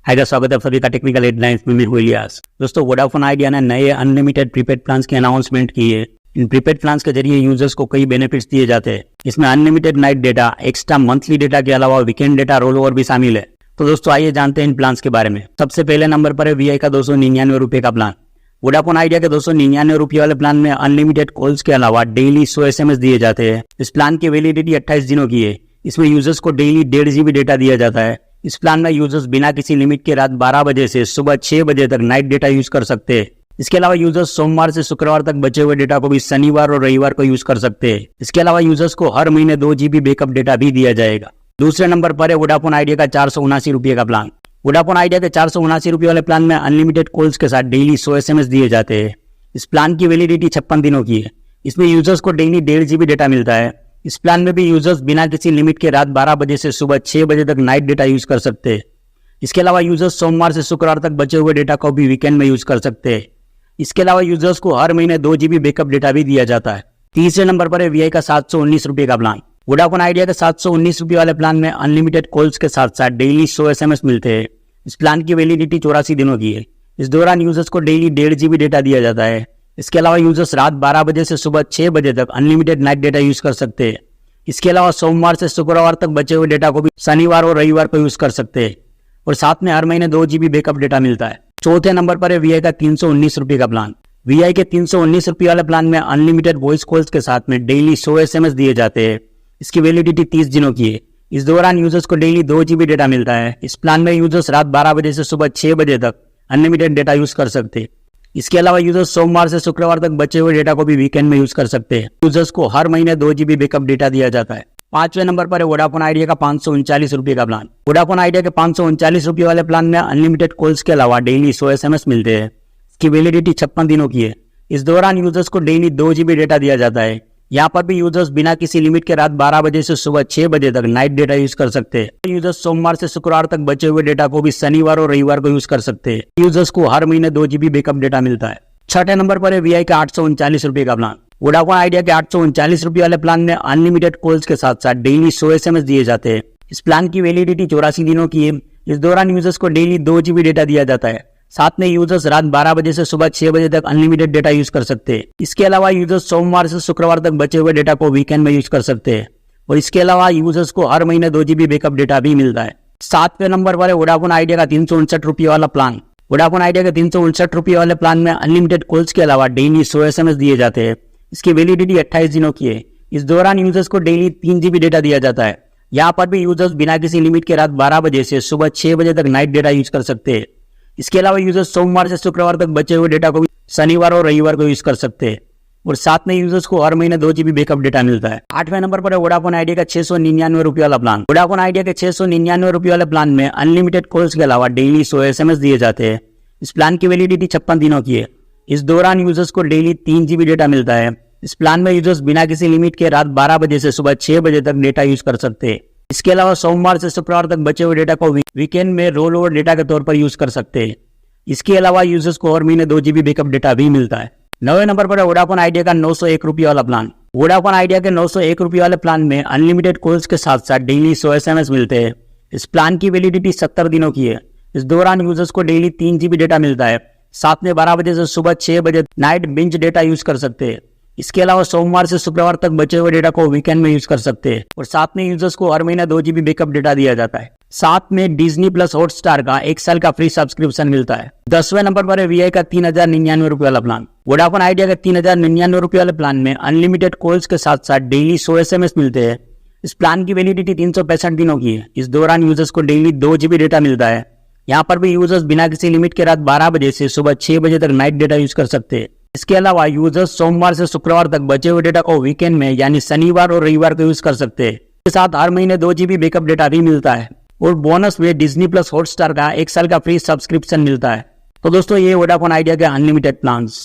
Hi guys, स्वागत है आप सभी का टेक्निकल हेडलाइंस में। मैं हूं इलियास। दोस्तों, वोडाफोन आइडिया ने नए अनलिमिटेड प्रीपेड प्लान्स की अनाउंसमेंट की है। इन प्रीपेड प्लान्स के जरिए यूजर्स को कई बेनिफिट्स दिए जाते हैं। इसमें unlimited night data, extra monthly data के अलावा वीकेंड डेटा रोल ओवर भी शामिल है। तो दोस्तों आइए जानते हैं इन प्लान्स के बारे में। सबसे पहले नंबर पर है वीआई का 299 रुपए का प्लान। वोडाफोन आइडिया के 299 रुपये वाले प्लान में अनलिमिटेड कॉल्स के अलावा डेली 100 SMS दिए जाते हैं। इस प्लान की वैलिडिटी 28 दिनों की है। इसमें यूजर्स को डेली 1.5 GB डेटा दिया जाता है। इस प्लान में यूजर्स बिना किसी लिमिट के रात 12 बजे से सुबह 6 बजे तक नाइट डेटा यूज कर सकते हैं। इसके अलावा यूजर्स सोमवार से शुक्रवार तक बचे हुए डेटा को भी शनिवार और रविवार को यूज कर सकते हैं। इसके अलावा यूजर्स को हर महीने 2 GB बैकअप डेटा भी दिया जाएगा। दूसरे नंबर पर है वोडाफोन आइडिया का 479 रुपये का प्लान। वोडाफोन आइडिया के 479 रुपये वाले प्लान में अनलिमिटेड कॉल्स के साथ डेली 100 SMS दिए जाते हैं। इस प्लान की वैलिडिटी 56 दिनों की है। इसमें यूजर्स को डेली 1.5 GB डेटा मिलता है। इस प्लान में भी यूजर्स बिना किसी लिमिट के रात 12 बजे से सुबह 6 बजे तक नाइट डेटा यूज कर सकते हैं। इसके अलावा यूजर्स सोमवार से शुक्रवार तक बचे हुए डेटा को भी वीकेंड में यूज कर सकते हैं। इसके अलावा यूजर्स को हर महीने 2 GB बैकअप डेटा भी दिया जाता है। तीसरे नंबर पर है वीआई का 719 रुपये का प्लान। वोडाफोन आइडिया के 719 रुपये वाले प्लान में अनलिमिटेड कॉल्स के साथ साथ डेली 100 SMS मिलते हैं। इस प्लान की वैलिडिटी 84 दिनों की है। इस दौरान यूजर्स को डेली 1.5 GB डेटा दिया जाता है। इसके अलावा यूजर्स रात 12 बजे से सुबह 6 बजे तक अनलिमिटेड नाइट डेटा यूज कर सकते हैं। इसके अलावा सोमवार से शुक्रवार तक बचे हुए डेटा को भी शनिवार और रविवार को यूज कर सकते हैं और साथ में हर महीने 2 GB बैकअप डेटा मिलता है। चौथे नंबर पर है वीआई का 319 रुपये का प्लान। वीआई के 319 रुपये वाले प्लान में अनलिमिटेड वॉइस कॉल्स के साथ में डेली 100 SMS दिए जाते हैं। इसकी वैलिडिटी 30 दिनों की है। इस दौरान यूजर्स को डेली 2 GB डेटा मिलता है। इस प्लान में यूजर्स रात 12 बजे से सुबह 6 बजे तक अनलिमिटेड डेटा यूज कर सकते हैं। इसके अलावा यूजर्स सोमवार से शुक्रवार तक बचे हुए डेटा को भी वीकेंड में यूज कर सकते हैं। यूजर्स को हर महीने 2 GB बैकअप डेटा दिया जाता है। पांचवें नंबर पर है वोडाफोन आइडिया का 539 रुपये का प्लान। वोडाफोन आइडिया के 539 रुपये वाले प्लान में अनलिमिटेड कॉल्स के अलावा डेली 100 SMS मिलते हैं। इसकी वैलिडिटी 56 दिनों की है। इस दौरान यूजर्स को डेली 2 GB डेटा दिया जाता है। यहाँ पर भी यूजर्स बिना किसी लिमिट के रात 12 बजे से सुबह 6 बजे तक नाइट डेटा यूज कर सकते हैं। यूजर्स सोमवार से शुक्रवार तक बचे हुए डेटा को भी शनिवार और रविवार को यूज कर सकते हैं। यूजर्स को हर महीने 2 GB बैकअप डेटा मिलता है। छठे नंबर पर है वीआई का 839 रुपये का प्लान। वोडाफोन आइडिया के 839 रुपये वाले प्लान में अनलिमिटेड कॉल्स के साथ साथ डेली 100 SMS दिए जाते हैं। इस प्लान की वैलिडिटी 84 दिनों की है। इस दौरान यूजर्स को डेली 2 GB डेटा दिया जाता है। साथ में यूजर्स रात 12 बजे से सुबह 6 बजे तक अनलिमिटेड डेटा यूज कर सकते हैं। इसके अलावा यूजर्स सोमवार से शुक्रवार तक बचे हुए डेटा को वीकेंड में यूज कर सकते हैं और इसके अलावा यूजर्स को हर महीने 2 GB बैकअप डेटा भी मिलता है। सातवें नंबर पर है वोडाफोन आइडिया का 359 रुपये वाला प्लान। वोडाफोन आइडिया के 359 रुपये वाले प्लान में अनलिमिटेड कॉल्स के अलावा डेली 100 SMS दिए जाते हैं। इसकी वैलिडिटी 28 दिनों की है। इस दौरान यूजर्स को डेली 3 GB डेटा दिया जाता है। यहाँ पर भी यूजर्स बिना किसी लिमिट के रात 12 बजे से सुबह 6 बजे तक नाइट डेटा यूज कर सकते हैं। इसके अलावा यूजर्स सोमवार से शुक्रवार तक बचे हुए डेटा को भी शनिवार और रविवार को यूज कर सकते हैं और साथ में यूजर्स को हर महीने 2 GB बैकअप डेटा मिलता है। आठवें नंबर पर है वोडाफोन आइडिया का 699 रुपये वाला प्लान। वोडाफोन आइडिया के 699 रुपये वाले प्लान में अनलिमिटेड कॉल्स के अलावा डेली 100 SMS दिए जाते हैं। इस प्लान की वैलिडिटी 56 दिनों की है। इस दौरान यूजर्स को डेली 3 GB डेटा मिलता है। इस प्लान में यूजर्स बिना किसी लिमिट के रात 12 बजे से सुबह 6 बजे तक डेटा यूज कर सकते हैं। इसके अलावा सोमवार से शुक्रवार तक बचे हुए डेटा को वीकेंड में रोल ओवर डेटा के तौर पर यूज कर सकते हैं। इसके अलावा यूजर्स को हर महीने 2 GB बैकअप डेटा भी मिलता है। 9वें नंबर पर है वोडाफोन आइडिया का 901 रुपये वाला प्लान। वोडाफोन आइडिया के 901 रुपये वाले प्लान में अनलिमिटेड कॉल्स के साथ साथ डेली 100 SMS मिलते हैं। इस प्लान की वैलिडिटी 70 दिनों की है। इस दौरान यूजर्स को डेली 3 GB डेटा मिलता है। साथ में 12 बजे से सुबह 6 बजे नाइट बिंज डेटा यूज कर सकते हैं। इसके अलावा सोमवार से शुक्रवार तक बचे हुए डेटा को वीकेंड में यूज कर सकते हैं और साथ में यूजर्स को हर महीने 2 GB बैकअप डेटा दिया जाता है। साथ में डिज्नी प्लस हॉटस्टार का 1 साल का फ्री सब्सक्रिप्शन मिलता है। 10वें नंबर पर है वीआई का 3099 रुपये वाला प्लान। वोडाफोन आइडिया के 3099 रुपये वाले प्लान में अनलिमिटेड कॉल्स के साथ साथ डेली 100 SMS मिलते हैं। इस प्लान की वैलिडिटी 365 दिनों की है। इस दौरान यूजर्स को डेली 2 GB डेटा मिलता है। यहाँ पर भी यूजर्स बिना किसी लिमिट के रात 12 बजे से सुबह 6 बजे तक नाइट डेटा यूज कर सकते हैं। इसके अलावा यूजर्स सोमवार से शुक्रवार तक बचे हुए डेटा को वीकेंड में यानी शनिवार और रविवार को यूज कर सकते हैं। इसके साथ हर महीने 2 GB बैकअप डेटा भी मिलता है और बोनस में डिज्नी प्लस हॉटस्टार का 1 साल का फ्री सब्सक्रिप्शन मिलता है। तो दोस्तों ये वोडाफोन आइडिया के अनलिमिटेड प्लान्स।